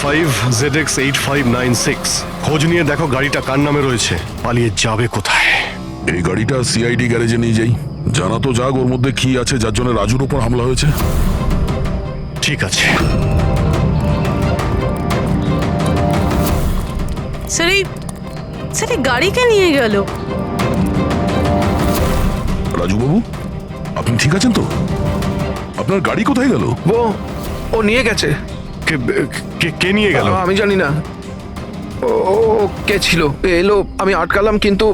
ZX8596। খোঁজ নিয়ে দেখো গাড়িটা কার নামে রয়েছে, পালিয়ে যাবে কোথায়। এই গাড়িটা সিআইডি গ্যারেজে নিয়ে যাই, জানা তো যাক ওর মধ্যে কি আছে যার জন্য রাজুর উপর হামলা হয়েছে। ঠিক আছে। স্যার এই গাড়িকে নিয়ে গেল। রাজুবাবু, আপনি ঠিক আছেন তো? আপনার গাড়ি কোথায় গেল? ও নিয়ে গেছে। কে নিয়ে গেল? আমি জানি না ও কে ছিল, এলো আমি আটকালাম, কিন্তু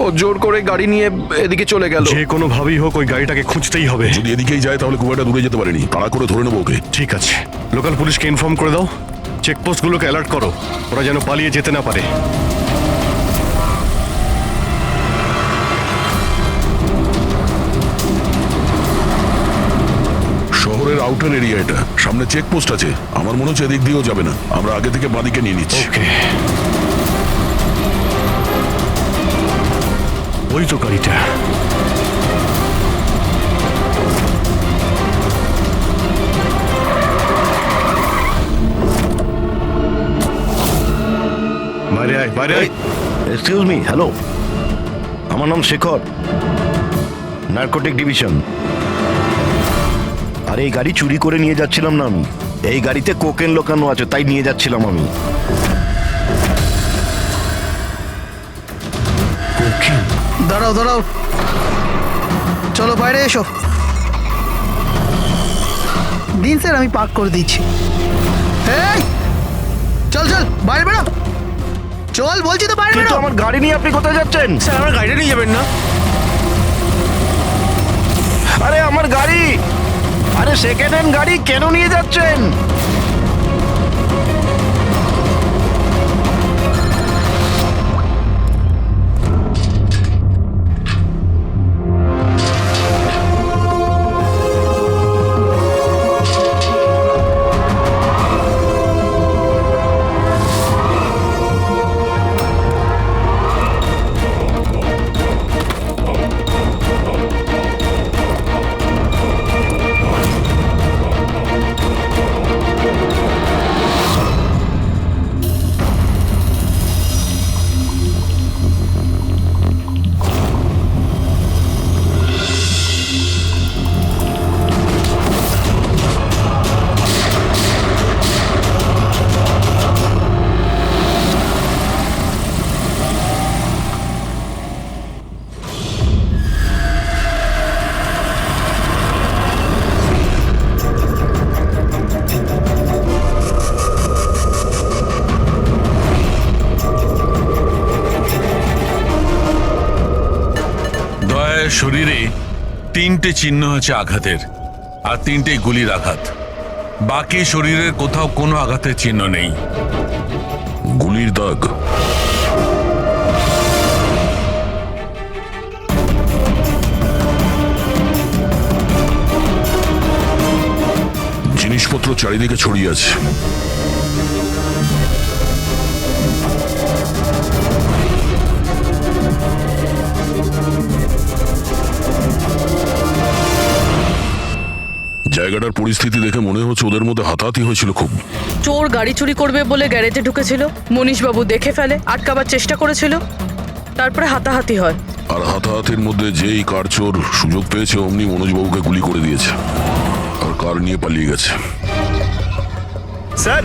ও জোর করে গাড়ি নিয়ে এদিকে চলে গেল। যে কোনো ভাবেই হোক ওই গাড়িটাকে খুঁজতেই হবে। যদি এদিকেই যায় তাহলে খুব একটা দূরে যেতে পারেনি, তাড়া করে ধরে নেবো ওকে। ঠিক আছে, লোকাল পুলিশকে ইনফর্ম করে দাও, চেকপোস্টগুলোকে অ্যালার্ট করো, ওরা যেন পালিয়ে যেতে না পারে। শহরের আউটার এরিয়া এটা, সামনে চেকপোস্ট আছে, আমার মনে হচ্ছে এদিক দিয়েও যাবে না, আমরা আগে থেকে বাঁদিকে নিয়ে নিচ্ছি। ওকে, ওই তো গাড়িটা। বাইরে আয়, বাইরে আয়। এক্সকিউজ মি, হ্যালো, আমার নাম শেখর, নার্কোটিক ডিভিশন। আর এই গাড়ি চুরি করে নিয়ে যাচ্ছিলাম না আমি, এই গাড়িতে কোকেন লোকানো আছে তাই নিয়ে যাচ্ছিলাম আমি। দাঁড়াও দাঁড়াও, চলো বাইরে এসো। দিন স্যার, আমি পার্ক করে দিচ্ছি। এই চল চল, বাইরে বেরো, চল বলছি তো, বাইরে কিন্তু বেরো। আমার গাড়ি নিয়ে আপনি কোথায় যাচ্ছেন? স্যার আমার গাড়িটা নিয়ে যাবেন না? আরে আমার গাড়ি, আরে সেকেন্ড হ্যান্ড গাড়ি কেন নিয়ে যাচ্ছেন? শরীরে 3টে চিহ্ন আছে আঘাতের, আর 3টে গুলির আঘাত। বাকি শরীরের কোথাও কোনো আঘাতের চিহ্ন নেই। গুলির দাগ? জিনিসপত্র চারিদিকে ছড়িয়ে আছে। জায়গাটার পরিস্থিতি দেখে মনে হচ্ছে ওদের মধ্যে হাতাহাতি হয়েছিল খুব। চোর গাড়ি চুরি করবে বলে গ্যারেজে ঢুকেছিল, মনীশবাবু দেখে ফেলে, আটকাবার চেষ্টা করেছিল, তারপরে হাতাহাতি হয়। আর হাতাহাতির মধ্যে যেই কার চোর সুযোগ পেয়েছে অমনি মনোজবাবুকে গুলি করে দিয়েছে আর কার নিয়ে পালিয়ে গেছে। স্যার,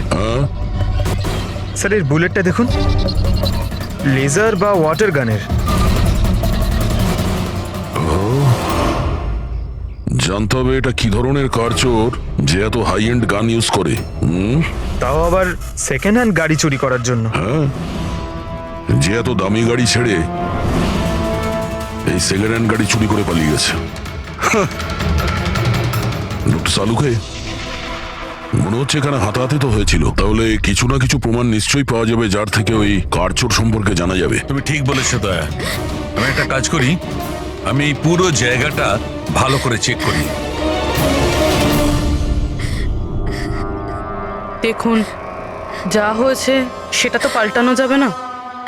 স্যার এর বুলেটটা দেখুন, লেজার বা ওয়াটার গানের। জানতে হবে এটা কি ধরনের কার চোর যে এত হাই এন্ড গান ইউজ করে। তাও আবার সেকেন্ড হ্যান্ড গাড়ি চুরি করার জন্য। হ্যাঁ, যে এত দামি গাড়ি ছেড়ে এই সেকেন্ড হ্যান্ড গাড়ি চুরি করে পালিয়ে গেছে। লোকটা সালুকে মনে হচ্ছে এখানে হাতাহাতি তো হয়েছিল, তাহলে কিছু না কিছু প্রমাণ নিশ্চয়ই পাওয়া যাবে যার থেকে ওই কার চোর সম্পর্কে জানা যাবে। তুমি ঠিক বলেছো দয়া। আমি একটা কাজ করি, আমি এই পুরো জায়গাটা ভালো করে চেক করি। দেখুন, যা হয়েছে সেটা তো পাল্টানো যাবে না,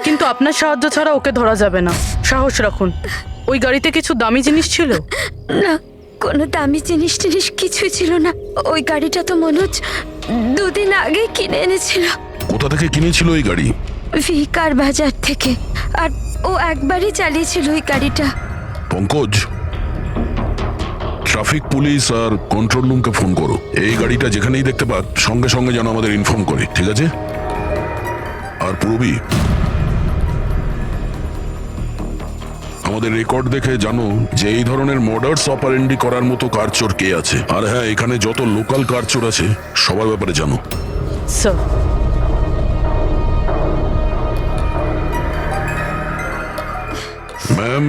কিন্তু আপনার সাহায্য ছাড়া ওকে ধরা যাবে না। সাহস রাখুন। ওই গাড়িতে কিছু দামি জিনিস ছিল? না, কোনো দামি জিনিস কিছুই ছিল না। ওই গাড়িটা তো মনোজ দুদিন আগে কিনে এনেছিল কোথা থেকে কিনেছিল এই গাড়ি? ভিকার বাজার থেকে। আর ও একবারই চালিয়েছিল ওই গাড়িটা। পঙ্কজ, ট্রাফিক পুলিশ আর কন্ট্রোল রুমকে ফোন করো। এই গাড়িটা যেখানেই দেখতে পাক সঙ্গে সঙ্গে যেন আমাদের ইনফর্ম করে, ঠিক আছে? আর পূরবী, আমাদের রেকর্ড দেখে জানো যে এই ধরনের মর্ডার্স অপারেন্ডি করার মতো কারচোর কে আছে। আর হ্যাঁ, এখানে যত লোকাল কারচোর আছে সবার ব্যাপারে জানো। স্যার, ম্যাম,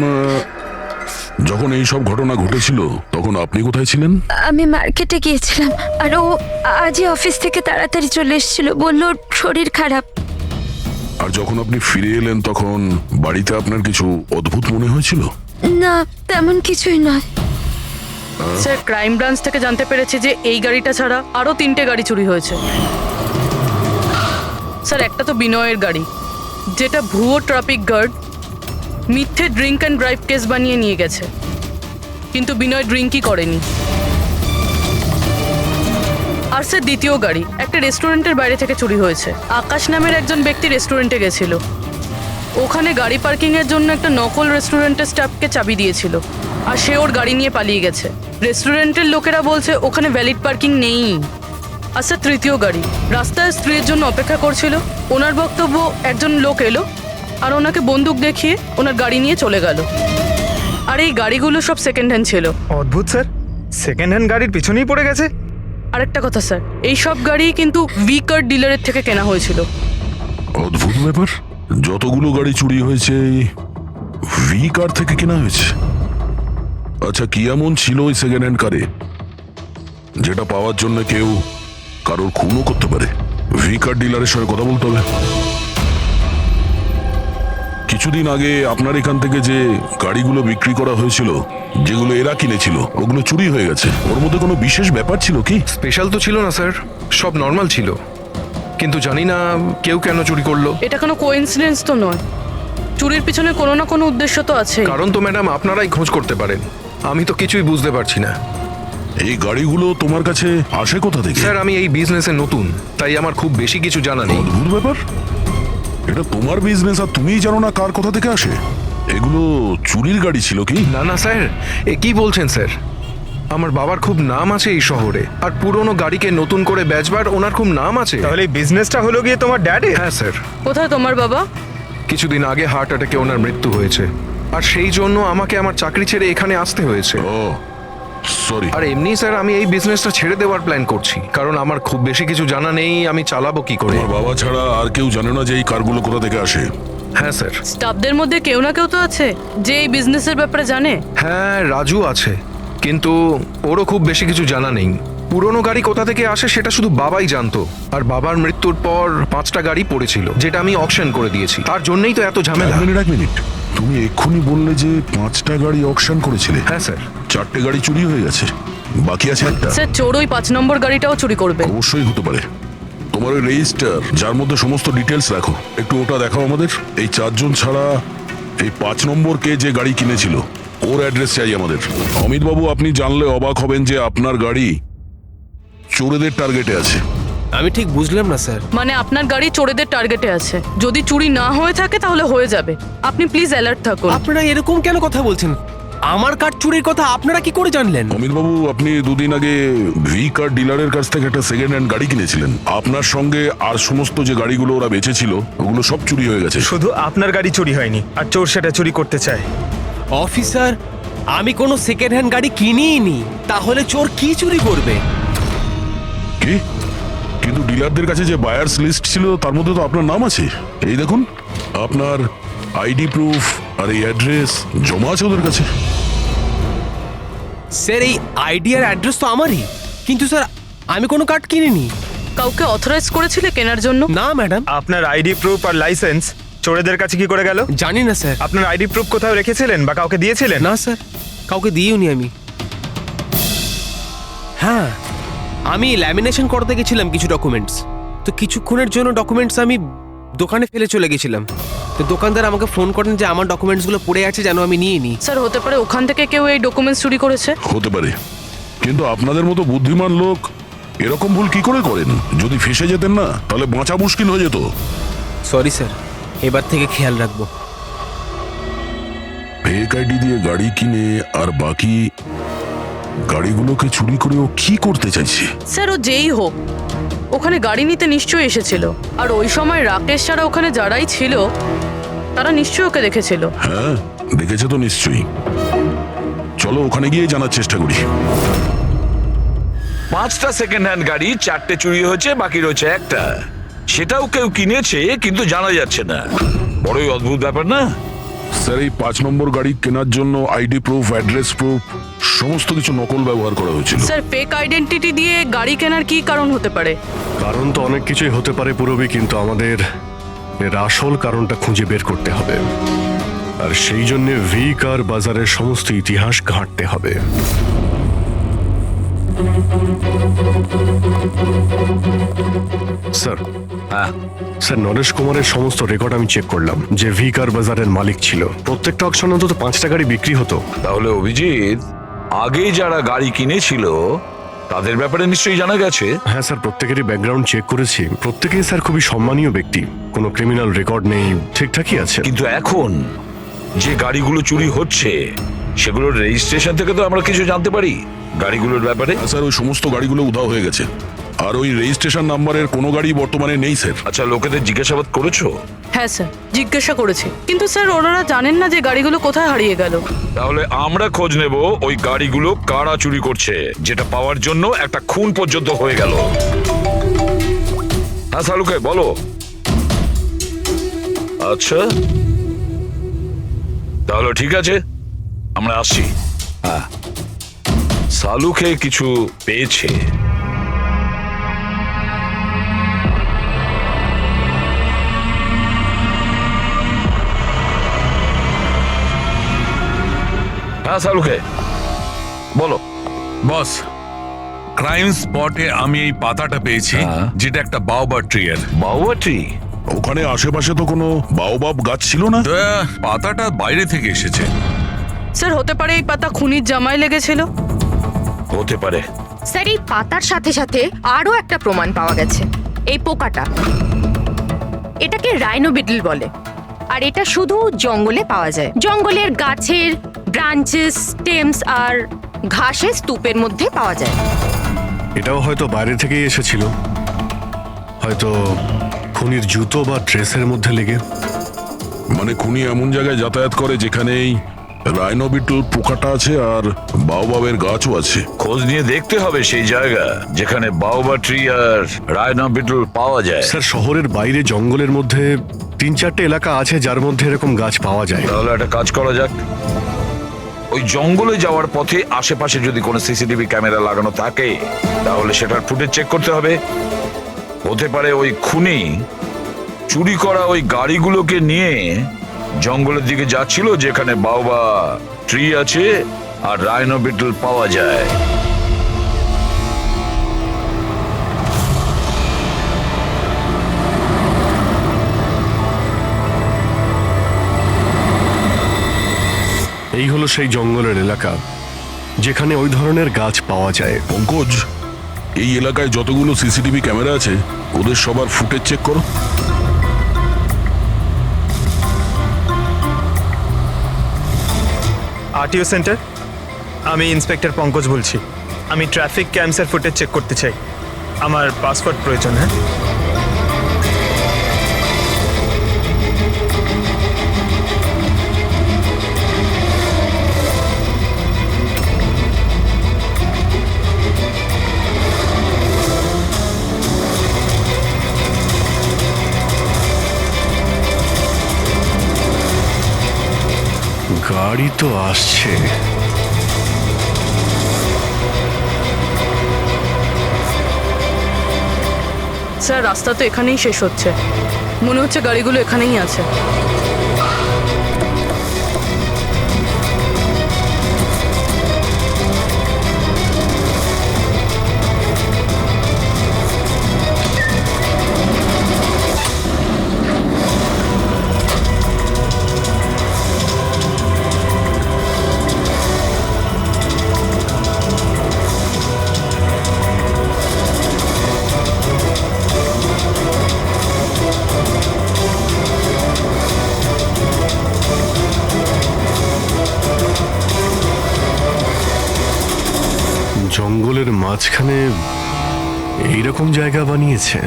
যখন এই সব ঘটনা ঘটেছিল তখন আপনি কোথায় ছিলেন? আমি মার্কেটে গিয়েছিলাম, আর ও আজই অফিস থেকে তাড়াতাড়ি চলে এসেছিল, বললো ওর শরীর খারাপ। আর যখন আপনি ফিরে এলেন তখন বাড়িতে আপনার কিছু অদ্ভুত মনে হয়েছিল? না, তেমন কিছুই নয়। স্যার, ক্রাইম ব্রাঞ্চ থেকে জানতে পেরেছে যে এই গাড়িটা ছাড়া আরও 3টে গাড়ি চুরি হয়েছে। স্যার, একটা তো বিনয়ের গাড়ি, যেটা ভুয়ো ট্রাফিক গার্ড মিথ্যে ড্রিঙ্ক অ্যান্ড ড্রাইভ কেস বানিয়ে নিয়ে গেছে, কিন্তু বিনয় ড্রিঙ্কই করেনি। আর স্যার, দ্বিতীয় গাড়ি একটা রেস্টুরেন্টের বাইরে থেকে চুরি হয়েছে। আকাশ নামের একজন ব্যক্তি রেস্টুরেন্টে গেছিল, ওখানে গাড়ি পার্কিংয়ের জন্য একটা নকল রেস্টুরেন্টের স্টাফকে চাবি দিয়েছিল, আর সে ওর গাড়ি নিয়ে পালিয়ে গেছে। রেস্টুরেন্টের লোকেরা বলছে ওখানে ভ্যালিড পার্কিং নেই। আর স্যার, তৃতীয় গাড়ি রাস্তায় স্ত্রীর জন্য অপেক্ষা করছিল, ওনার বক্তব্য একজন লোক এলো আর ওনাকে বন্দুক দেখিয়ে ওনার গাড়ি নিয়ে চলে গেল। আর এই গাড়িগুলো সব সেকেন্ড হ্যান্ড ছিল। অদ্ভুত স্যার, সেকেন্ড হ্যান্ড গাড়ির পিছনেই পড়ে গেছে। আরেকটা কথা স্যার, এই সব গাড়ি কিন্তু ভিকার ডিলারের থেকে কেনা হয়েছিল। অদ্ভুত ব্যাপার, যতগুলো গাড়ি চুরি হয়েছে ভি কার থেকে কেনা হয়েছে। আচ্ছা, কি এমন ছিল ওই সেকেন্ড হ্যান্ড কারে যেটা পাওয়ার জন্য কেউ কারোর খুনও করতে পারে? ভি কার ডিলারের সঙ্গে কথা বলতে হবে। কিছুদিন আগে আপনার এখান থেকে যে গাড়িগুলো বিক্রি করা হয়েছিল, যেগুলো এরা কিনেছিল, ওগুলো চুরি হয়ে গেছে। ওর মধ্যে কোনো বিশেষ ব্যাপার ছিল কি? স্পেশাল তো ছিল না স্যার, সব নর্মাল ছিল, কিন্তু জানি না কেউ কেন চুরি করলো। এটা কোনো কোইন্সিডেন্স তো নয়, চুরির পিছনে কোনো না কোনো উদ্দেশ্য তো আছে। কারণ তো ম্যাডাম আপনারাই খোঁজ করতে পারেন, আমি তো কিছুই বুঝতে পারছি না। এই গাড়িগুলো তোমার কাছে আসে কোথা থেকে? স্যার, আমি এই বিজনেসে নতুন, তাই আমার খুব বেশি কিছু জানা নেই। অদ্ভুত ব্যাপার, এটা তোমার বিজনেস আর তুমিই জানো না কার কোথা থেকে আসে? এগুলো চুরির গাড়ি ছিল কি? না না স্যার, এ কি বলছেন স্যার? আমার বাবার খুব নাম আছে এই শহরে, আর পুরনো গাড়িকে নতুন করে বেচবার ওনার খুব নাম আছে। তাহলে এই বিজনেসটা হলো গিয়ে তোমার ড্যাডি? হ্যাঁ স্যার, কোথায় তোমার বাবা? কিছুদিন আগে হার্ট অ্যাটাকে ওনার মৃত্যু হয়েছে, আর সেই জন্য আমাকে আমার চাকরি ছেড়ে এখানে আসতে হয়েছে। ও সরি। আর এমনি স্যার, আমি এই বিজনেসটা ছেড়ে দেওয়ার প্ল্যান করছি, কারণ আমার খুব বেশি কিছু জানা নেই, আমি চালাবো কি করে। তোমার বাবা ছাড়া আর কেউ জানে না যে এই কারগুলো কোথা থেকে আসে? হ্যাঁ স্যার। স্টাফদের মধ্যে কেউ না কেউ তো আছে যে এই বিজনেসের ব্যাপারে জানে। হ্যাঁ, রাজু আছে, কিন্তু ওরও খুব বেশি কিছু জানা নেই। পুরনো গাড়ি কোথা থেকে আসে সেটা শুধু বাবাই জানতো, আর বাবার মৃত্যুর পর 5টা গাড়ি পড়েছিল, যেটা আমি অকশন করে দিয়েছি। তার জন্যই তো এত ঝামেলা। এক মিনিট, তুমি এক্ষুনি বললে যে 5টা গাড়ি অকশন করেছিলে। হ্যাঁ স্যার। 4টে গাড়ি চুরি হয়ে গেছে, বাকি আছে একটা। স্যার, চোর ওই 5 নম্বর গাড়িটাও চুরি করবে। অবশ্যই হতে পারে। তোমার ওই রেজিস্টার যার মধ্যে সমস্ত ডিটেলস রাখো, একটু ওটা দেখাও আমাদের। এই 4 জন ছাড়া এই 5 নম্বর কে যে গাড়ি কিনেছিল ওর অ্যাড্রেস চাই আমাদের। অমিত বাবু, আপনি জানলে অবাক হবেন যে আপনার গাড়ি চোরেদের টার্গেটে আছে। আমি ঠিক বুঝলাম না স্যার। মানে আপনার গাড়ি চোরেদের টার্গেটে আছে, যদি চুরি না হয়ে থাকে তাহলে হয়ে যাবে। আপনি প্লিজ অ্যালার্ট থাকুন। আপনারা এরকম কেন কথা বলছেন? আমার কার চুরির কথা আপনারা কি করে জানলেন? অমিত বাবু, আপনি দুদিন আগে ভি কার ডিলারের কাছ থেকে একটা সেকেন্ড হ্যান্ড গাড়ি কিনেছিলেন। আপনার সঙ্গে আর সমস্ত যে গাড়িগুলো ওরা বেচেছিল ওগুলো সব চুরি হয়ে গেছে। শুধু আপনার গাড়ি চুরি হয়নি, আর চোর সেটা চুরি করতে চায়। অফিসার, আমি কোনো সেকেন্ড হ্যান্ড গাড়ি কিনিই নি, তাহলে চোর কি চুরি করবে? কি? কিন্তু ডিলারদের কাছে যে বায়ার্স লিস্ট ছিল তার মধ্যে তো আপনার নাম আছে। এই দেখুন, আপনার আইডি প্রুফ আর এই অ্যাড্রেস জমা আছে ওদের কাছে। স্যার, এই আইডি আর অ্যাড্রেস তো আমারই, কিন্তু স্যার আমি কোনো কার্ড কিনিনি। কাউকে অথরাইজ করেছিলে কেনার জন্য? না ম্যাডাম। আপনার আইডি প্রুফ আর লাইসেন্স চোরেদের কাছে কি করে গেল? জানি না স্যার। আপনার আইডি প্রুফ কোথাও রেখেছিলেন বা কাউকে দিয়েছিলেন? না স্যার, কাউকে দিইওনি আমি। হ্যাঁ, আমি ল্যামিনেশন করতে গেছিলাম কিছু ডকুমেন্টস, তো কিছুক্ষণের জন্য ডকুমেন্টস আমি দোকানে ফেলে চলে গেছিলাম। তো দোকানদার আমাকে ফোন করেন যে আমার ডকুমেন্টসগুলো পড়ে আছে, যেন আমি নিয়ে নিই। স্যার, হতে পারে ওখান থেকে কেউ এই ডকুমেন্টস চুরি করেছে। হতে পারে, কিন্তু আপনাদের মতো বুদ্ধিমান লোক এরকম ভুল কি করে করেন? যদি ফেসে যেতেন না তাহলে বাঁচা মুশকিল হয়ে যেত। সরি স্যার, এবার থেকে খেয়াল রাখবো। ফেক আইডি দিয়ে গাড়ি কিনে আর বাকি গাড়িগুলোকে চুরি করে ও কি করতে চাইছে? স্যার ও যেই হোক, ওখানে গাড়ি নিতে নিশ্চয়ই এসেছিল। আর ওই সময় রাকেশ ছাড়া ওখানে যারাই ছিল তারা নিশ্চয়ই ওকে দেখেছিল। হ্যাঁ, দেখেছে তো নিশ্চয়ই। চলো ওখানে গিয়ে জানার চেষ্টা করি। 5টা সেকেন্ড হ্যান্ড গাড়ি 4টে চুরি হয়েছে, বাকি রয়েছে একটা। সেটাও কেউ কিনেছে কিন্তু জানা যাচ্ছে না। বড়ই অদ্ভুত ব্যাপার না? স্যার, এই 5 নম্বর গাড়ি কেনার জন্য আইডি প্রুফ, অ্যাড্রেস প্রুফ সমস্ত কিছু নকল ব্যবহার করা হয়েছিল। স্যার ফেক আইডেন্টিটি দিয়ে গাড়ি কেনার কি কারণ হতে পারে? কারণ তো অনেক কিছুই হতে পারে পুরবি, কিন্তু আমাদের এর আসল কারণটা খুঁজে বের করতে হবে। আর সেই জন্য ভি কার বাজারের সমস্ত ইতিহাস ঘাঁটতে হবে। স্যার, হ্যাঁ, স্যার নরেশ কুমারের সমস্ত রেকর্ড আমি চেক করলাম। যে ভি কার বাজারের মালিক ছিল, প্রত্যেকটা অকশনে অন্তত 5টা গাড়ি বিক্রি হতো। তাহলে অভিজিৎ, আগে যারা গাড়ি কিনেছিল তাদের ব্যাপারে নিশ্চয়ই জানা গেছে। হ্যাঁ স্যার, প্রত্যেকেরই ব্যাকগ্রাউন্ড চেক করেছি। প্রত্যেকেই স্যার খুবই সম্মানীয় ব্যক্তি, কোনো ক্রিমিনাল রেকর্ড নেই, ঠিকঠাকই আছে। কিন্তু এখন যে গাড়িগুলো চুরি হচ্ছে সেগুলোর রেজিস্ট্রেশন থেকে তো আমরা কিছু জানতে পারি গাড়িগুলোর ব্যাপারে। স্যার, ওই সমস্ত গাড়িগুলো উধাও হয়ে গেছে, আর ওই রেজিস্ট্রেশন নাম্বারের কোনো গাড়ি বর্তমানে নেই স্যার। আচ্ছা, লোকেদের জিজ্ঞাসাবাদ করেছো? হ্যাঁ স্যার, জিজ্ঞাসা করেছি, কিন্তু স্যার ওনারা জানেন না যে গাড়িগুলো কোথায় হারিয়ে গেল। তাহলে আমরা খোঁজ নেব ওই গাড়িগুলো কারা চুরি করছে, যেটা পাওয়ার জন্য একটা খুন পর্যন্ত হয়ে গেল। হ্যাঁ সালুকে বলো। আচ্ছা, তাহলে ঠিক আছে, আমরা আসছি। হ্যাঁ, সালুকে কিছু পেয়েছে। হ্যাঁ সালুকে বলো। বস, ক্রাইম স্পটে আমি এই পাতাটা পেয়েছি, হ্যাঁ। যেটা একটা বাওবার ট্রি এর। বাউয়া ট্রি? ওখানে আশেপাশে তো কোনো বাওবাব গাছ ছিল না। তো, পাতাটা বাইরে থেকে এসেছে। স্যার হতে পারে এই পাতা খুনির জামায় লেগেছিল। হতে পারে। স্যার এই পাতার সাথে সাথে আরো একটা প্রমাণ পাওয়া গেছে, এই পোকাটা। এটাকে রাইনো বিটল বলে, আর এটা শুধু জঙ্গলে পাওয়া যায়। জঙ্গলের গাছের ব্রাঞ্চেস, স্টেমস আর ঘাসের স্তূপের মধ্যে পাওয়া যায়। এটাও হয়তো বাইরে থেকেই এসেছিল, হয়তো খুনির জুতো বা ড্রেসের মধ্যে লেগে। মানে খুনি এমন জায়গায় যাতায়াত করে যেখানেই রাইনো বিটল পোকাটা আছে আর বাওবাবের গাছও আছে। খোঁজ নিয়ে দেখতে হবে সেই জায়গা যেখানে বাউবা ট্রি আর রায়না বিটল পাওয়া যায়। স্যার শহরের বাইরে জঙ্গলের মধ্যে 3-4টে এলাকা আছে যার মধ্যে এরকম গাছ পাওয়া যায়। তাহলে একটা কাজ করা যাক, ওই জঙ্গলে যাওয়ার পথে আশেপাশে যদি কোনো সিসিটিভি ক্যামেরা লাগানো থাকে তাহলে সেটার ফুটেজ চেক করতে হবে। হতে পারে ওই খুনি চুরি করা ওই গাড়িগুলোকে নিয়ে জঙ্গলের দিকে যাচ্ছিল যেখানে বাউবা ট্রি আছে আর রাইনো বিটল পাওয়া যায়। এই হলো সেই জঙ্গলের এলাকা যেখানে ওই ধরনের গাছ পাওয়া যায়। পঙ্কজ, এই এলাকায় যতগুলো সিসিটিভি ক্যামেরা আছে ওদের সবার ফুটেজ চেক করো। আরটিও সেন্টার, আমি ইন্সপেক্টর পঙ্কজ বলছি। আমি ট্রাফিক ক্যামসের ফুটেজ চেক করতে চাই। আমার পাসপোর্ট প্রয়োজন। হ্যাঁ, গাড়ি তো আসছে। স্যার রাস্তা তো এখানেই শেষ হচ্ছে, মনে হচ্ছে গাড়িগুলো এখানেই আছে। জঙ্গলের মাঝখানে এইরকম জায়গা বানিয়েছে?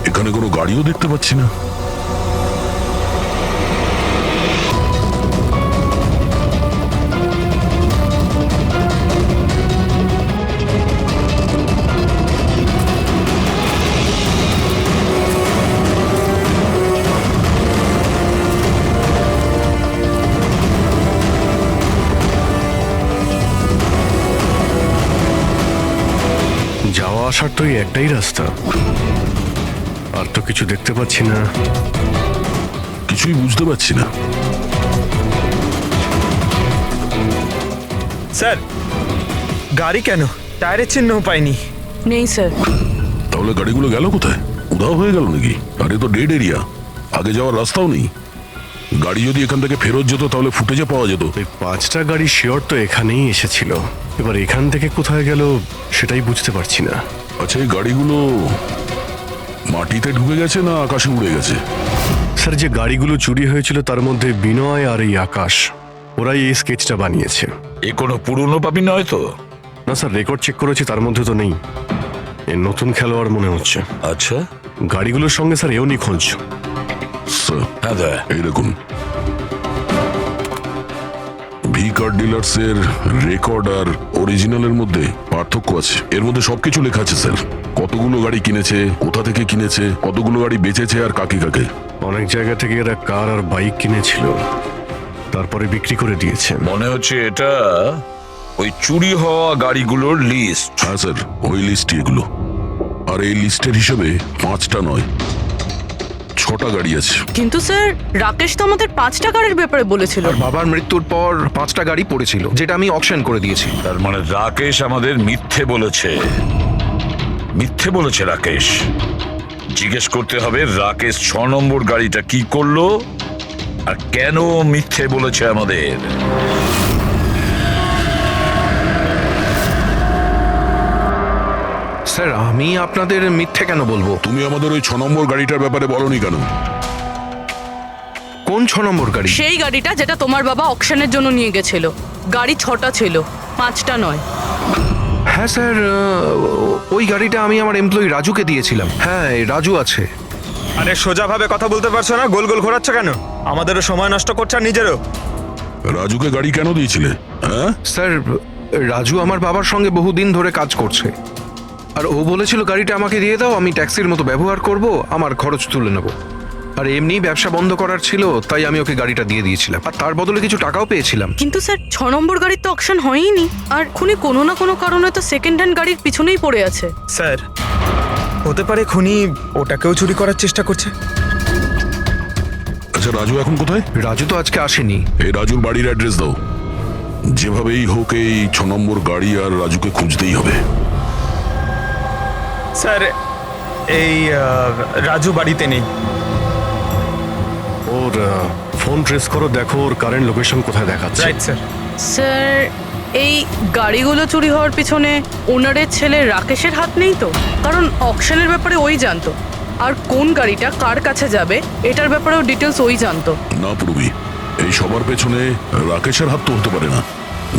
এখানে কোনো গাড়িও দেখতে পাচ্ছি না। যাওয়া আসার তো এই একটাই রাস্তা, আর তো কিছু দেখতে পাচ্ছি না। কিছুই বুঝতে পারছি না। স্যার গাড়ি কেন? টায়ারের চিহ্নও পাইনি। নেই স্যার। তাহলে গাড়িগুলো গেল কোথায়? উধাও হয়ে গেল নাকি? আরে তো ডেড এরিয়া, আগে যাওয়ার রাস্তাও নেই। গাড়ি যদি এখান থেকে ফেরত যেত তাহলে ফুটেজে পাওয়া যেত। এই 5টা গাড়ি শিওর তো এখানেই এসেছিল, এবার এখান থেকে কোথায় গেল সেটাই বুঝতে পারছি না। আচ্ছা, এই গাড়িগুলো মাটিতে ঢুকে গেছে না আকাশে উড়ে গেছে? স্যার, যে গাড়িগুলো চুরি হয়েছিল তার মধ্যে বিনয় আর এই আকাশ, ওরাই এই স্কেচটা বানিয়েছে। এ কোনো পুরনো পাপি নয় তো? না স্যার, রেকর্ড চেক করেছি, তার মধ্যে তো নেই। এ নতুন খেলোয়াড় মনে হচ্ছে। আচ্ছা, গাড়িগুলোর সঙ্গে স্যার এও নিখোঁজ। স্যার, হ্যাঁ দা। এই দেখুন, ভি কার ডিলার্স এর রেকর্ড আর অরিজিনালের মধ্যে পার্থক্য আছে। এর মধ্যে সবকিছু লেখা আছে স্যার, কতগুলো গাড়ি কিনেছে, কোথা থেকে কিনেছে, কতগুলো গাড়ি বেচেছে আর কাকে কাকে। অনেক জায়গা থেকে এরা কার আর বাইক কিনেছিল, তারপরে বিক্রি করে দিয়েছে। মনে হচ্ছে এটা ওই চুরি হওয়া গাড়িগুলোর লিস্ট। হ্যাঁ স্যার, ওই লিস্টই এগুলো। আর এই লিস্টের হিসেবে 5টা নয়, 6টা গাড়ি আছে। কিন্তু স্যার, রাকেশ তো আমাদের 5টা গাড়ির ব্যাপারে বলেছিল। আর বাবার মৃত্যুর পর 5টা গাড়ি পড়েছিল, যেটা আমি অকশন করে দিয়েছি। তার মানে রাকেশ আমাদের মিথ্যে বলেছে। মিথ্যে বলেছে রাকেশ। জিজ্ঞেস করতে হবে রাকেশ 6 নম্বর গাড়িটা কি করলো আর কেন মিথ্যে বলেছে আমাদের। স্যার, আমি আপনাদের মিথ্যে কেন বলবো? তুমি আমাদের ওই 6 নম্বর গাড়িটার ব্যাপারে বলনি কেন? কোন 6 নম্বর গাড়ি? সেই গাড়িটা যেটা তোমার বাবা অকশনের জন্য নিয়ে গেছিল। গাড়ি 6টা ছিল, 5টা নয়। হ্যাঁ স্যার, ওই গাড়িটা আমি আমার এমপ্লয়ি রাজুকে দিয়েছিলাম। হ্যাঁ, এই রাজু আছে। আরে সোজাভাবে কথা বলতে পারছো না, গোল গোল ঘোরাচ্ছ কেন? আমাদেরও সময় নষ্ট করছো আর নিজেরও। রাজুকে গাড়ি কেন দিয়েছিলে? হ্যাঁ স্যার, রাজু আমার বাবার সঙ্গে বহুদিন ধরে কাজ করছে, আর ও বলেছিল গাড়িটা আমাকে দিয়ে দাও, আমি ট্যাক্সির মতো ব্যবহার করব, আমার খরচ তুলে নেব। আর এমনি ব্যবসা বন্ধ করার ছিল, তাই আমি ওকে গাড়িটা দিয়ে দিয়েছিলাম, আর তার বদলে কিছু টাকাও পেয়েছিলাম। কিন্তু স্যার, 6 নম্বর গাড়ির তো অকশন হয়নি, আর খুনি কোনো না কোনো কারণে তো সেকেন্ড হ্যান্ড গাড়ির পিছনেই পড়ে আছে। স্যার, হতে পারে খুনি ওটাকেও চুরি করার চেষ্টা করছে। আচ্ছা, রাজু এখন কোথায়? রাজু তো আজকে আসেনি। এই রাজুর বাড়ির অ্যাড্রেস দাও। যেভাবেই হোক এই 6 নম্বর গাড়ি আর রাজুকে খুঁজতেই হবে। স্যার, এই রাজু বাড়িতে নেই। ওর ফোন ট্রেস করো, দেখো ওর কারেন্ট লোকেশন কোথায় দেখাচ্ছে। Right sir. স্যার, এই গাড়িগুলো চুরি হওয়ার পিছনে ওনারের ছেলে রাকেশের হাত নেই তো? কারণ অকশনের ব্যাপারে ওই জানতো, আর কোন গাড়িটা কার কাছে যাবে এটার ব্যাপারেও ডিটেলস ওই জানতো। না পূর্বী, এই সবার পেছনে রাকেশের হাত তো হতে পারে না।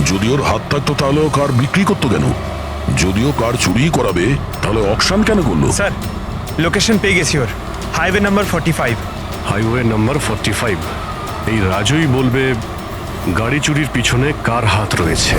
যদি ওর হাত থাকতো তাহলে ও কার বিক্রি করতো কেন? যদিও কার চুরি করাবে তাহলে অকশন কেন করলো? স্যার, লোকেশন পেয়ে গেছি ওর, হাইওয়ে নাম্বার 45। Highway number 45। এই রাজুই বলবে গাড়ি চুরির পিছনে কার হাত রয়েছে।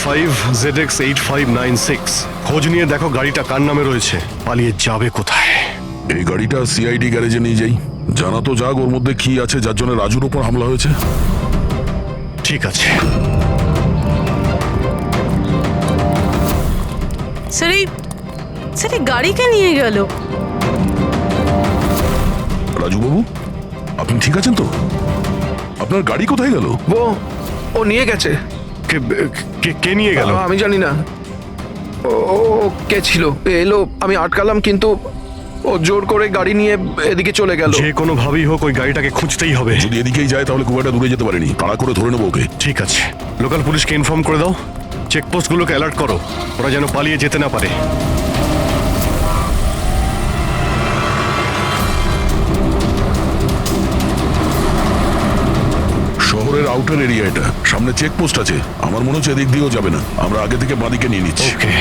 ZX8596। খোঁজ নিয়ে দেখো গাড়িটা কার নামে রয়েছে, পালিয়ে যাবে কোথায়। এই গাড়িটা সিআইডি গ্যারেজে নিয়ে যাই, জানা তো যাক ওর মধ্যে কি আছে যার জন্য রাজুর উপর হামলা হয়েছে। ঠিক আছে। স্যার এই গাড়িকে নিয়ে গেল। রাজুবাবু, আপনি ঠিক আছেন তো? আপনার গাড়ি কোথায় গেল? ও নিয়ে গেছে। কে নিয়ে গেল? আমি জানি না। ও কে ছিল, এলো, আমি আটকালাম, কিন্তু ও জোর করে গাড়ি নিয়ে এদিকে চলে গেল। যে কোনো ভাবেই হোক ওই গাড়িটাকে খুঁজতেই হবে। যদি এদিকেই যায় তাহলে খুব একটা দূরে যেতে পারেনি, তাড়া করে ধরে নেবো ওকে। ঠিক আছে, লোকাল পুলিশকে ইনফর্ম করে দাও, চেকপোস্টগুলোকে অ্যালার্ট করো, ওরা যেন পালিয়ে যেতে না পারে। শহরের আউটার এরিয়া এটা, সামনে চেকপোস্ট আছে, আমার মনে হচ্ছে এদিক দিয়েও যাবে না, আমরা আগে থেকে বাদিকে নিয়ে নিচ্ছি। ওকে,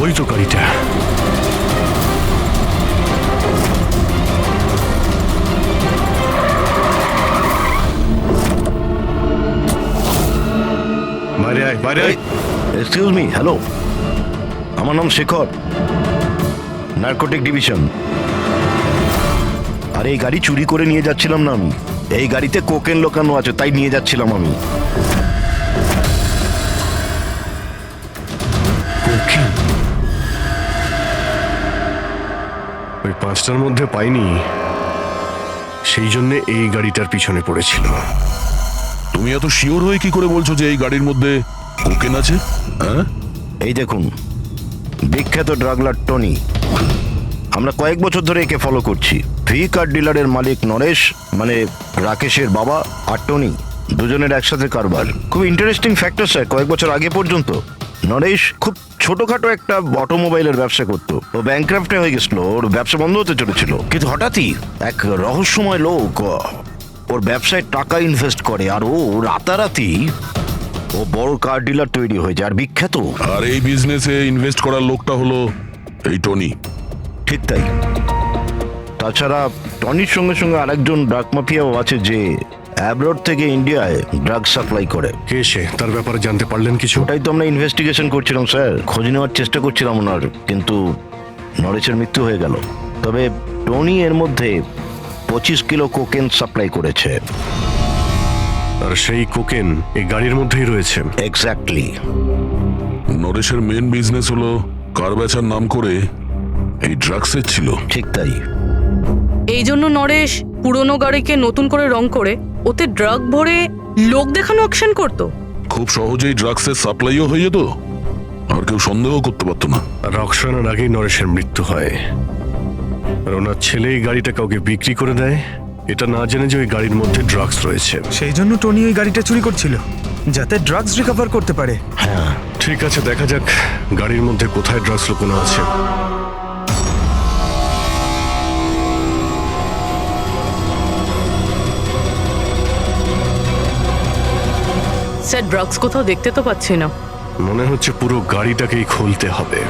ওই তো গাড়িটা। বাইরে আয়, বাইরে আয়। এক্সকিউজ মি, হ্যালো, আমার নাম শেখর, নার্কোটিক ডিভিশন। আর এই গাড়ি চুরি করে নিয়ে যাচ্ছিলাম না আমি, এই গাড়িতে কোকেন লোকানো আছে, তাই নিয়ে যাচ্ছিলাম আমি। কোকেন? ওই পাঁচটার মধ্যে পাইনি, সেই জন্য এই গাড়িটার পিছনে পড়েছিল। তুমি এত শিওর হয়ে কি করে বলছো যে এই গাড়ির মধ্যে কোকেন আছে? হ্যাঁ, এই দেখুন, বিখ্যাত ড্রাগলার টনি, আমরা কয়েক বছর ধরে একে ফলো করছি। ভি কার ডিলারের মালিক নরেশ, মানে রাকেশের বাবা, আর টনি, দুজনের একসাথে কারবার। খুব ইন্টারেস্টিং ফ্যাক্টর স্যার, কয়েক বছর আগে পর্যন্ত নরেশ খুব ছোটখাটো একটা অটোমোবাইলের ব্যবসা করতো। ও ব্যাংক্রাফ্টে হয়ে গেছিল, ওর ব্যবসা বন্ধ হতে চলেছিল, কিন্তু হঠাৎই এক রহস্যময় লোক ওর ব্যবসায় টাকা ইনভেস্ট করে, আর ও রাতারাতি ও বড় কার ডিলার তৈরি হয়ে যায়, আর বিখ্যাত। আর এই বিজনেসে ইনভেস্ট করার লোকটা হলো এই টনি। ঠিক তাই। তাছাড়া টনির সঙ্গে সঙ্গে আরেকজন ড্রাগ মাফিয়াও আছে যে অ্যাব্রড থেকে ইন্ডিয়ায় ড্রাগ সাপ্লাই করে। কে সে, তার ব্যাপারে জানতে পারলেন কিছু? ওটাই তো আমরা ইনভেস্টিগেশন করছিলাম স্যার, খোঁজ নেওয়ার চেষ্টা করছিলাম ওনার, কিন্তু নরেশের মৃত্যু হয়ে গেল। তবে টনি এর মধ্যে 25 কিলো কোকেন সাপ্লাই করেছে। আর সেই কোকেন এই গাড়ির মধ্যেই রয়েছে। এক্স্যাক্টলি। নরেশের মেন বিজনেস হলো কার বেচার নাম করে এই ড্রাগসের ছিল। ঠিক তাই। এই জন্য নরেশ পুরনো গাড়িকে নতুন করে রং করে ওতে ড্রাগ ভরে লোক দেখানো অ্যাকশন করতো। খুব সহজেই ড্রাগসের সাপ্লাইও হয়ে যেত, আর কেউ সন্দেহ করতে পারতো না। রক্সানার আগেই নরেশের মৃত্যু হয়, আর ওনার ছেলে এই গাড়িটা কাউকে বিক্রি করে দেয়, এটা না জেনে যে ওই গাড়ির মধ্যে ড্রাগস রয়েছে। সেই জন্য টনি ওই গাড়িটা চুরি করছিল, যাতে ড্রাগস রিকভার করতে পারে। হ্যাঁ, ঠিক আছে, দেখা যাক গাড়ির মধ্যে কোথায় ড্রাগস লুকোনো আছে। স্যার ড্রাগস কোথাও দেখতে তো পাচ্ছি না। মনে হচ্ছে পুরো গাড়িটাকেই খুলতে হবে।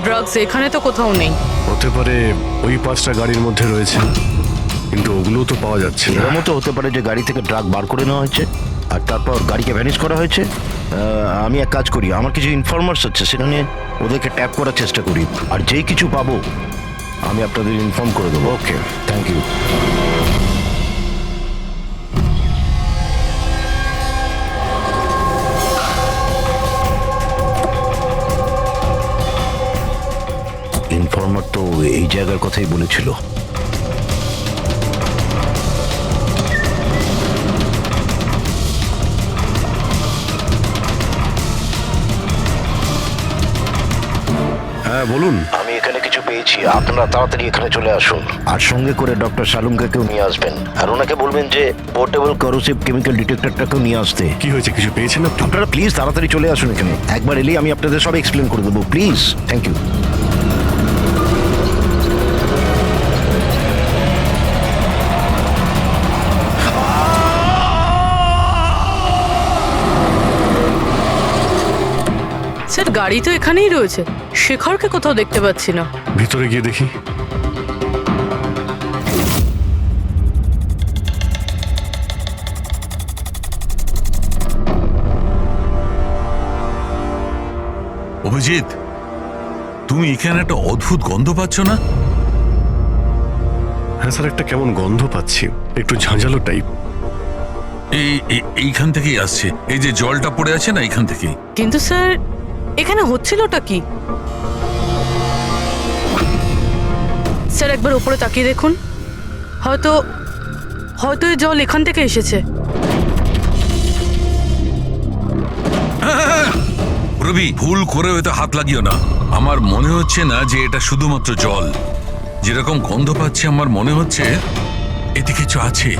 ড্রাগস এখানে তো কোথাও নেই। হতে পারে ওই পাঁচটা গাড়ির মধ্যে রয়েছে, কিন্তু ওগুলো তো পাওয়া যাচ্ছে না। এরকমও তো হতে পারে যে গাড়ি থেকে ড্রাগ বার করে নেওয়া হয়েছে আর তারপর গাড়িকে ভ্যানিশ করা হয়েছে। আমি এক কাজ করি, আমার কিছু ইনফরমার্স আছে, সেখানে ওদেরকে ট্যাপ করার চেষ্টা করি, আর যেই কিছু পাবো আমি আপনাদের ইনফর্ম করে দেবো। ওকে, থ্যাংক ইউ। ইনফর্মার তো এই জায়গার কথাই বলেছিল। হ্যাঁ বলুন। আমি এখানে কিছু পেয়েছি, আপনারা তাড়াতাড়ি এখানে চলে আসুন আর সঙ্গে করে ডক্টর শালুমকেও নিয়ে আসবেন আর ওনাকে বলবেন যে পোর্টেবল করোসিভ কেমিক্যাল ডিটেক্টরটাকেও নিয়ে আসতে। কি হয়েছে, কিছু পেয়েছেন আপনি? আপনারা প্লিজ তাড়াতাড়ি চলে আসুন এখানে, একবার এলেই আমি আপনাদের সব এক্সপ্লেন করে দেবো, প্লিজ। Thank you. স্যার গাড়ি তো এখানেই রয়েছে, শেখরকে কোথাও দেখতে পাচ্ছি না। ভিতরে গিয়ে দেখি। অভিজিৎ, তুমি এখানে একটা অদ্ভুত গন্ধ পাচ্ছ না? হ্যাঁ স্যার, একটা কেমন গন্ধ পাচ্ছি, একটু ঝাঁঝালো টাইপ। এইখান থেকেই আসছে, এই যে জলটা পড়ে আছে না, এইখান থেকেই। কিন্তু স্যার এখানে হচ্ছিলটা কি? স্যার একবার উপরে তাকিয়ে দেখুন, হয়তো হয়তো এই জল এখান থেকে এসেছে। রবি, ভুল করে হয়তো হাত লাগিও না। আমার মনে হচ্ছে না যে এটা শুধুমাত্র জল। যেরকম গন্ধ পাচ্ছে আমার মনে হচ্ছে এতে কিছু আছে।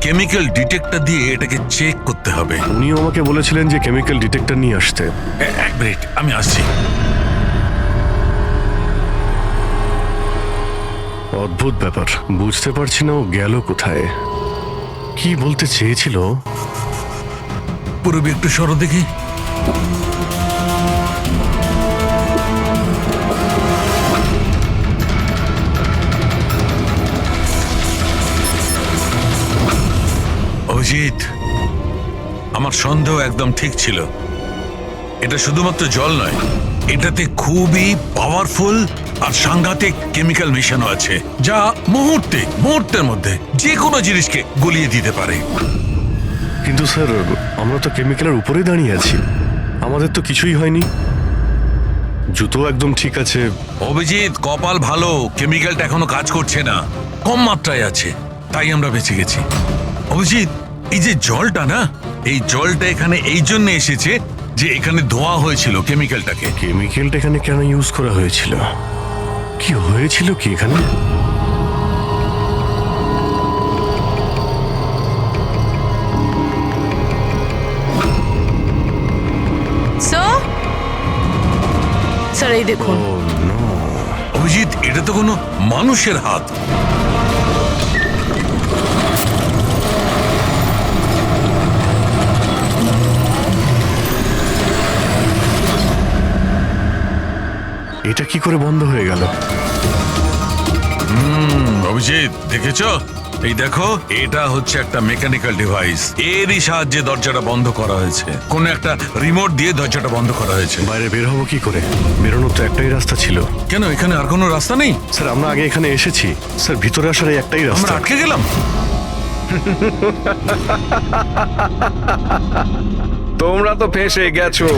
কেমিক্যাল ডিটেক্টর দিয়ে এটাকে চেক করতে হবে। উনিও আমাকে বলেছিলেন যে কেমিক্যাল ডিটেক্টর নিয়ে আসতে। এক মিনিট, আমি আসছি। অদ্ভুত ব্যাপার, বুঝতে পারছি না ও গেল কোথায়, কি বলতে চেয়েছিল। পুরবি একটু সরো দেখি। অভিজিৎ, আমার সন্দেহ একদম ঠিক ছিল। এটা শুধুমাত্র জল নয়, এটাতে খুবই পাওয়ারফুল আর সাংঘাতিক কেমিক্যাল মেশানো আছে, যা মুহূর্তের মধ্যে যে কোনো জিনিসকে গলিয়ে দিতে পারে। কিন্তু স্যার, আমরা তো কেমিক্যালের উপরেই দাঁড়িয়ে আছি, আমাদের তো কিছুই হয়নি, জুতো একদম ঠিক আছে। অভিজিৎ, কপাল ভালো, কেমিক্যালটা এখনো কাজ করছে না, কম মাত্রায় আছে, তাই আমরা বেঁচে গেছি। অভিজিৎ, এই যে জলটা না, এই জলটা এখানে এই জন্য এসেছে যে এখানে ধোয়া হয়েছিল কেমিক্যালটাকে। কেমিক্যালটা এখানে কেন ইউজ করা হয়েছিল, কি হয়েছিল কি এখানে? স্যার এই দেখুন। অভিজিৎ, এটা তো কোনো মানুষের হাত। এটা কি করে বন্ধ হয়ে গেল? অভিজিৎ, দেখেছো? এই দেখো, এটা হচ্ছে একটা মেকানিক্যাল ডিভাইস, এরই সাহায্যে দরজাটা বন্ধ করা হয়েছে। কোন একটা রিমোট দিয়ে দরজাটা বন্ধ করা হয়েছে। বাইরে বের হবো কি করে? বেরোনোর তো একটাই রাস্তা ছিল। কেন, এখানে আর কোনো রাস্তা নেই? স্যার, আমরা আগে এখানে এসেছি স্যার, ভিতরে আসার এই একটাই আমরা রাস্তা। আটকে গেলাম। তোমরা তো ফেঁসে গেছো,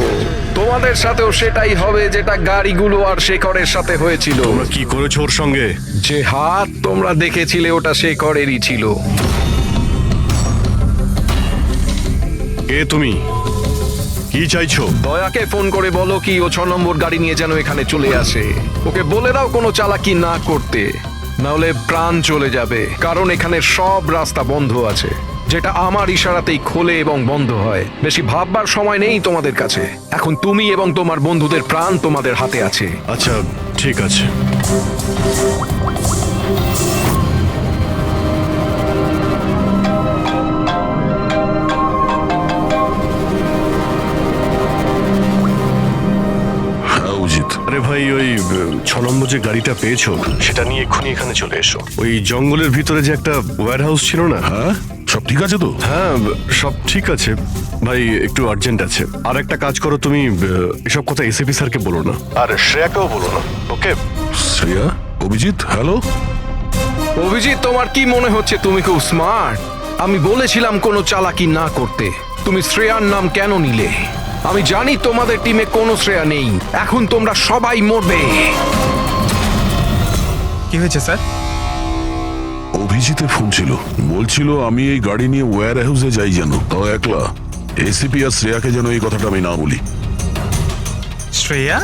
তোমাদের সাথেও সেটাই হবে যেটা গাড়িগুলো আর শেখরের সাথে হয়েছিল। তোমরা কি করেছো ওর সঙ্গে? যে হাত তোমরা দেখেছিলে ওটা শেখরেরই ছিল। কে তুমি? কি চাইছো? দয়াকে ফোন করে বলো কি ও 6 নম্বর গাড়ি নিয়ে যেন এখানে চলে আসে। ওকে বলে দাও কোনো চালাকি না করতে, নাহলে প্রাণ চলে যাবে। কারণ এখানে সব রাস্তা বন্ধ আছে, যেটা আমার ইশারাতেই খোলে এবং বন্ধ হয়। বেশি ভাববার সময় নেই তোমাদের কাছে। এখন তুমি এবং তোমার বন্ধুদের প্রাণ তোমাদের হাতে আছে। আচ্ছা ঠিক আছে। আরে ভাই, ওই 6 নম্বর যে গাড়িটা পেয়েছো সেটা নিয়ে এক্ষুনি এখানে চলে এসো। ওই জঙ্গলের ভিতরে যে একটা ওয়্যার হাউস ছিল না? হ্যাঁ, সব ঠিক আছে তো? হ্যাঁ, সব ঠিক আছে ভাই, একটু আর্জেন্ট আছে। আর একটা কাজ করো, তুমি এসব কথা এসিপি স্যারকে বলো না, আর শ্রেয়াকেও বলো না, ওকে? শ্রেয়া? অভিজিৎ, হ্যালো। অভিজিৎ, তোমার কি মনে হচ্ছে তুমি খুব স্মার্ট? আমি বলেছিলাম কোনো চালাকি না করতে। তুমি শ্রেয়ার নাম কেন নিলে? আমি জানি তোমাদের টিমে কোনো শ্রেয়া নেই। এখন তোমরা সবাই মরবে। কি হয়েছে স্যার? অভিজিতের ফোন ছিল, বলছিল আমি এই গাড়ি নিয়ে ওয়্যার হাউসে যাই যেন, তাও একলা। এসিপি আর শ্রেয়াকে যেন এই কথাটা আমি না বলি। শ্রেয়া?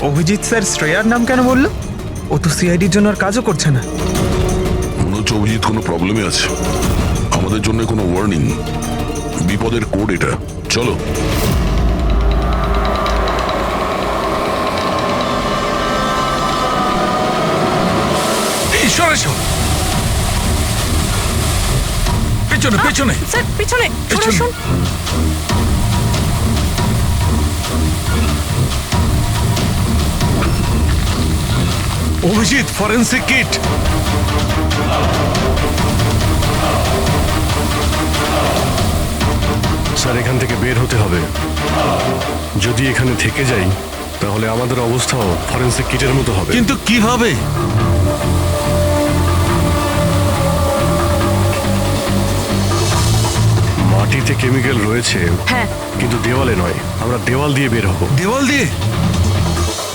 অভিজিৎ স্যার শ্রেয়ার নাম কেন বললো? ও তো সিআইডির জন্য আর কাজও করছে না। মনে হচ্ছে অভিজিৎ কোনো প্রবলেমে আছে। আমাদের জন্য কোনো ওয়ার্নিং, বিপদের কোড এটা। চলো। ঈশ্বর এসো, পেছনে পেছনে। স্যার পিছনে পেছনে। শুন। Abhijit, forensic kit. স্যার এখান থেকে বের হতে হবে। যদি এখানে থেকে যাই তাহলে আমাদের অবস্থাও ফরেন্সিক কিটের মতো হবে। কিন্তু কিভাবে? মাটিতে কেমিক্যাল রয়েছে, হ্যাঁ কিন্তু দেওয়ালে নয়। আমরা দেওয়াল দিয়ে বের হব। দেওয়াল দিয়ে?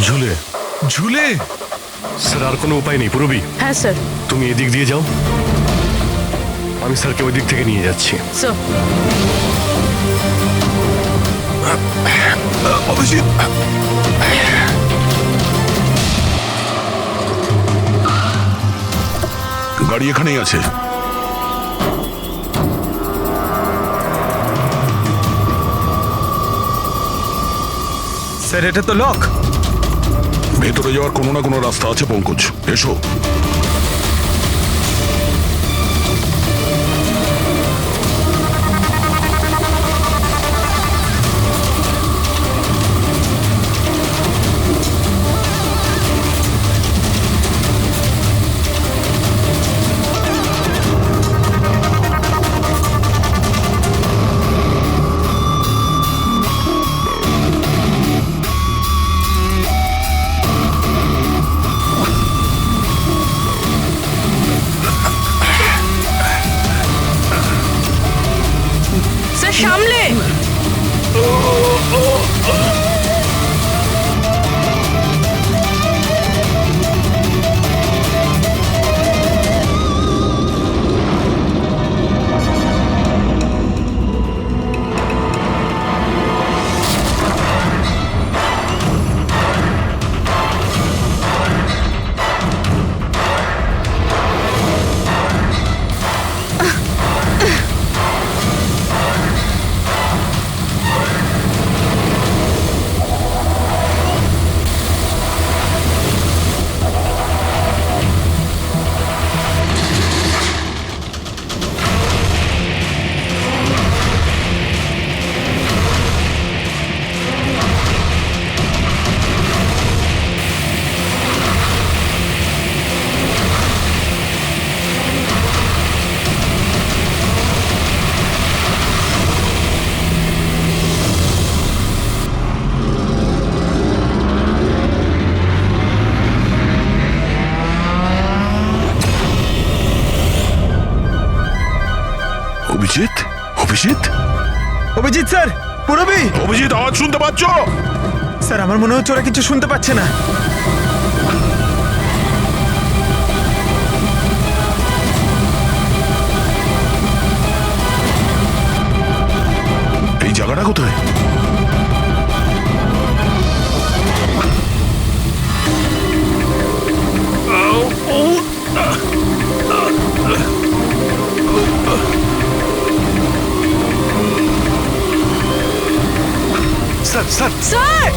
ঝুলে। ঝুলে? স্যার আর কোনো উপায় নেই পুরবি। হ্যাঁ স্যার। তুমি এদিক দিয়ে যাও, আমি স্যারকে ওই দিক থেকে নিয়ে যাচ্ছি। স্যার অভিজিৎ, গাড়ি এখানেই আছে। স্যার এটা তো লক। ভেতরে যাওয়ার কোনো না কোনো রাস্তা আছে পঙ্কজ, এসো। স্যার সামলে। অভিজিৎ, অভিজিৎ, অভিজিৎ স্যার, পুরবি। অভিজিৎ, আওয়াজ শুনতে পাচ্ছ? স্যার আমার মনে হচ্ছে ওরা কিছু শুনতে পাচ্ছে না। এই জায়গাটা কোথায়? Sir sir sir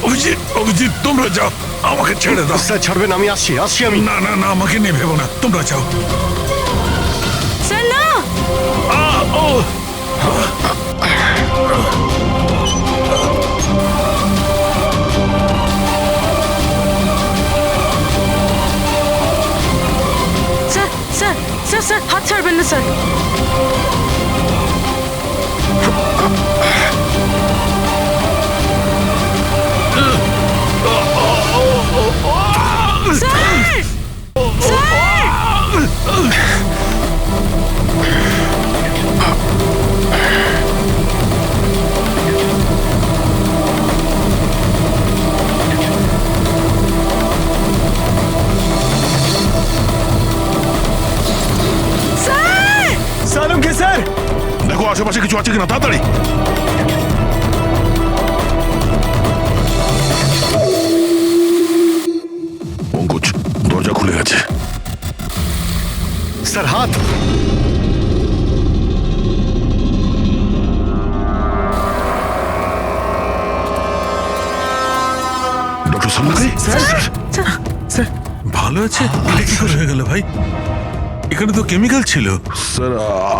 Abhijit, Abhijit তোমরা যাও, আমাকে ছেড়ে দাও। স্যার ছাড়বেন? আমি আসছি আসছি আমি। না না না, আমাকে নিয়ে ভেবো না, তোমরা যাও। স্যার না। স্যার স্যার স্যার স্যার হাত ছাড়বেন না স্যার। Sir সালুকে sir. দেখো দেখো আশেপাশে কিছু আছে কিনা, তাড়াতাড়ি। পঙ্কজ, দরজা খুলে গেছে। স্যার, হাত। ডক্টর সামুদ্রি, স্যার ভালো আছে? এটা কি করে হয়ে গেল ভাই? এখানে তো কেমিক্যাল ছিল। স্যার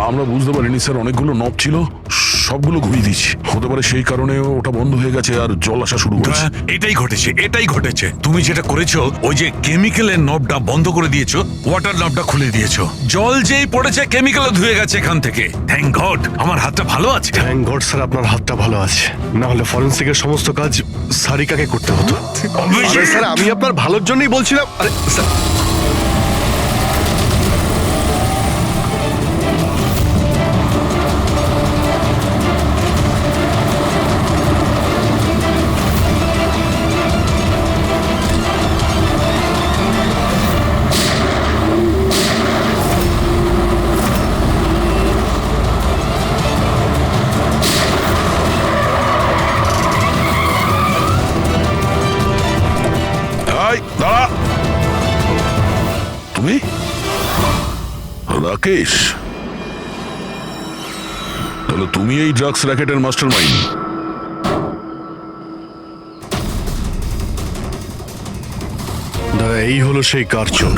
আমরা বুঝতে পারিনি স্যার, অনেকগুলো নব ছিল, সবগুলো ঘুরিয়ে দিয়েছি। হতে পারে সেই কারণে ওটা বন্ধ হয়ে গেছে আর জল আসা শুরু করেছে। এটাই ঘটেছে। তুমি যেটা করেছো, ওই যে কেমিক্যালের নবটা বন্ধ করে দিয়েছো, ওয়াটার নবটা খুলে দিয়েছো। জল যেই পড়েছে কেমিক্যাল ধুয়ে গেছে এখান থেকে। থ্যাংক গড আমার হাতটা ভালো আছে। থ্যাংক গড স্যার, আপনার হাতটা ভালো আছে, না হলে ফরেন্সিকের সমস্ত কাজ সারিকাকে করতে হতো। আরে স্যার, আমি আপনার ভালোর জন্যই বলছিলাম। আরে স্যার, এই, দাঁড়া। তুমি রাকেশ? তাহলে তুমি এই ড্রাগস র্যাকেটের মাস্টার মাইন্ড। দাদা, এই হলো সেই কার চোর।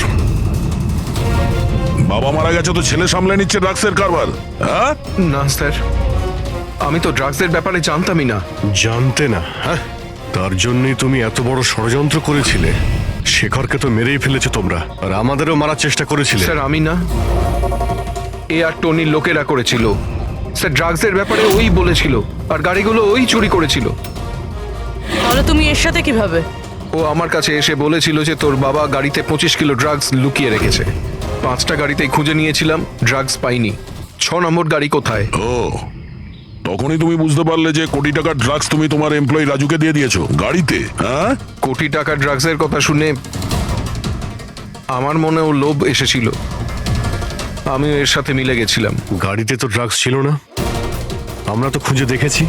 বাবা মারা গেছে তো ছেলে সামলে নিচ্ছে ড্রাগসের কারবার, হ্যাঁ? না স্যার, আমি তো ড্রাগসের ব্যাপারে জানতামই না। জানতে না? হ্যাঁ, তার জন্যই তুমি এত বড় ষড়যন্ত্র করেছিলে। শেখরকে তো মেরেই ফেলেছো তোমরা, আর আমাদেরও মারার চেষ্টা করেছিলে। স্যার আমি না, এ আর টনির লোকেরা করেছিল। স্যার ড্রাগসের ব্যাপারে ওই বলেছিল, আর গাড়িগুলো ওই চুরি করেছিল। তাহলে তুমি এর সাথে কিভাবে? ও আমার কাছে এসে বলেছিল যে তোর বাবা গাড়িতে 25 কিলো ড্রাগস লুকিয়ে রেখেছে। 5টা গাড়িতেই খুঁজে নিয়েছিলাম, ড্রাগস পাইনি। 6 নম্বর গাড়ি কোথায়? ও, তখনই তুমি বুঝতে পারলে যে কোটি টাকার ড্রাগস তুমি তোমার এমপ্লয়ি রাজুকে দিয়ে দিয়েছো গাড়িতে, হ্যাঁ? কোটি টাকার ড্রাগসের কথা শুনে আমার মনেও লোভ এসেছিল, আমিও এর সাথে মিলে গেছিলাম। গাড়িতে তো ড্রাগস ছিল না, আমরা তো খুঁজে দেখেছি।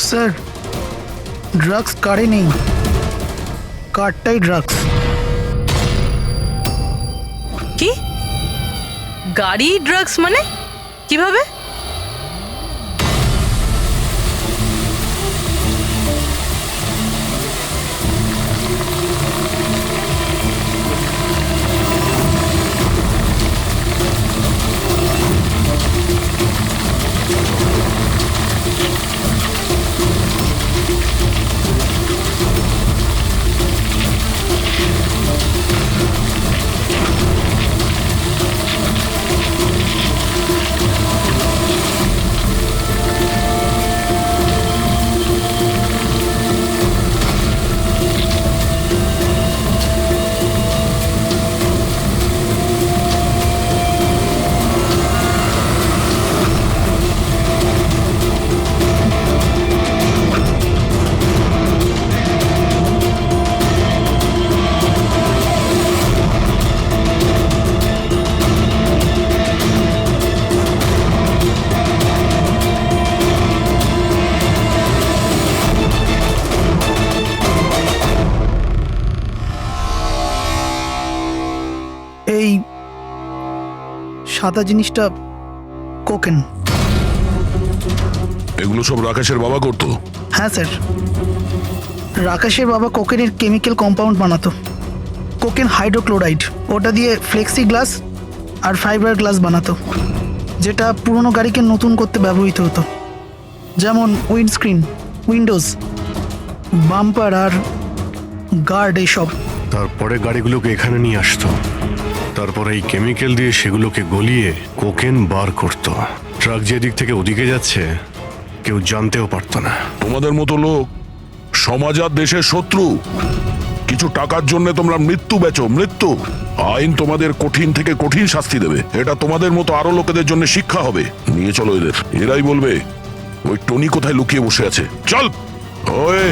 স্যার, ড্রাগস কারে নেই, কারটাই ড্রাগস। কি? গাড়ি ড্রাগস মানে কিভাবে? এই সাদা জিনিসটা কোকেন। এগুলো সব রাকেশের বাবা করতো? হ্যাঁ স্যার, রাকেশের বাবা কোকেনের কেমিক্যাল কম্পাউন্ড বানাতো, কোকেন হাইড্রোক্লোরাইড। ওটা দিয়ে ফ্লেক্সি গ্লাস আর ফাইবার গ্লাস বানাতো, যেটা পুরনো গাড়িকে নতুন করতে ব্যবহৃত হতো, যেমন উইন্ডস্ক্রিন, উইন্ডোজ, বাম্পার আর গার্ড এইসব। তারপরে গাড়িগুলোকে এখানে নিয়ে আসতো, তারপরে এই কেমিক্যাল দিয়ে সেগুলোকে গলিয়ে কোকেন বার করত। ট্রাক যেদিক থেকে ওদিকে যাচ্ছে কেউ জানতেও পারতো না। তোমাদের মতো লোক সমাজ আর দেশের শত্রু। কিছু টাকার জন্য তোমরা মৃত্যু বেচো, মৃত্যু। আইন তোমাদের কঠিন থেকে কঠিন শাস্তি দেবে। এটা তোমাদের মতো আরো লোকেদের জন্য শিক্ষা হবে। নিয়ে চলো এদের, এরাই বলবে ওই টনি কোথায় লুকিয়ে বসে আছে। চল ওই